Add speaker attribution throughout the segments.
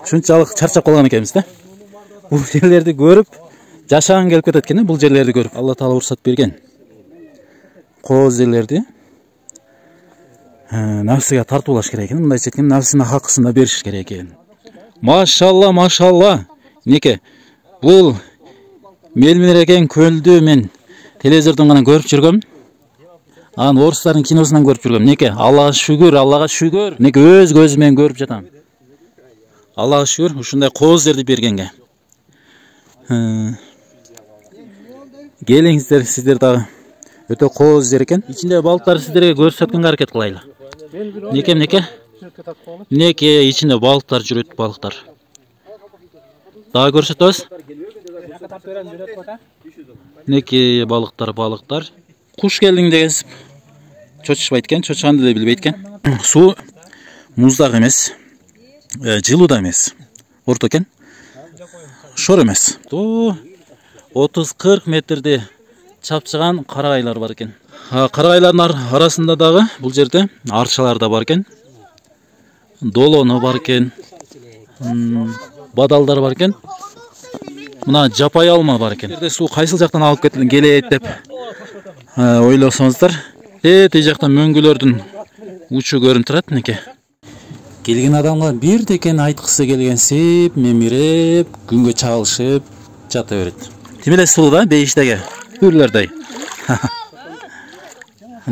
Speaker 1: ушунчалык чарчап калган экенбиз да. Бул жерлерди көрүп жашаган келип кетет экен. Бул жерлерди көрүп Алла Таала уруксат берген. Кооз жерлерди nafsiga tartulash kerak ekan. Bunday aytgan nafsini haqqisini berish kerak ekan. Maşallah, maşallah. Neke? Bul Melmireкен көлдү мен телевизордон гана көрүп жүргөм. Аны орустардын киносунан көрүп жүргөм. Неке? Аллага шүгүр, Аллага шүгүр. Неке өз көзүм менен көрүп жатам. Аллага шүгүр, ушундай кооз жерди бергенге. Келиңиздер, сиздер дагы өтө кооз жер экен. Ичинде балыктар сиздерге көрсөткөнгө аракет кылайлы. Неке? Неке ичинде балыктар жүрөт, балыктар. Дагы көрсөтөбүз. Неке балыктар. Куш келдиң дегенсип чочушпайт экен, чочканды да билбейт экен. Суу муздак эмес, жылуу да эмес. Орто экен. Шор эмес. 30-40 метрде чапчыган карагайлар бар экен. Карагайлардын арасында дагы бул жерде арчалар да бар экен. Долону бар экен. Бадалдар бар экен. Мына жапай алма бар экен. Жерде суу кайсыл жактан алып келет деп ойлосоңуздар, тей жактан мөңгүлөрдүн учу көрүнүп турат неке. Келген адамга бир текен айткысы келгенсип, мемиреп, күнгө чагылышып жата берет. Тимеле суу да бейиштеги үрлөрдөй.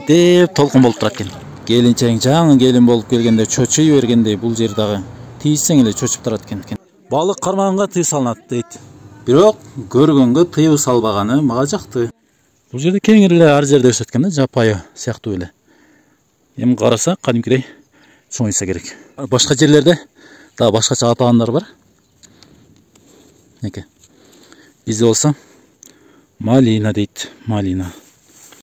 Speaker 1: Деп толкун болуп турат экен. Келинчең жаңы келин болуп келгенде чочуй бергендей бул жер дагы тийсең эле чочуп турат экен. Балык кармаганга тыйы салынат дейт. Бирок көргөнгө тыйы салбаганы мага жакты. Бул жерде кеңири эле ар жерде өсөт экен да, жапайы сыяктуу эле. Эми караса кадимкидей чоңуйса керек. Башка жерлерде дагы башкача атагандар бар. Неке. Бизде болсо малина дейт, малина.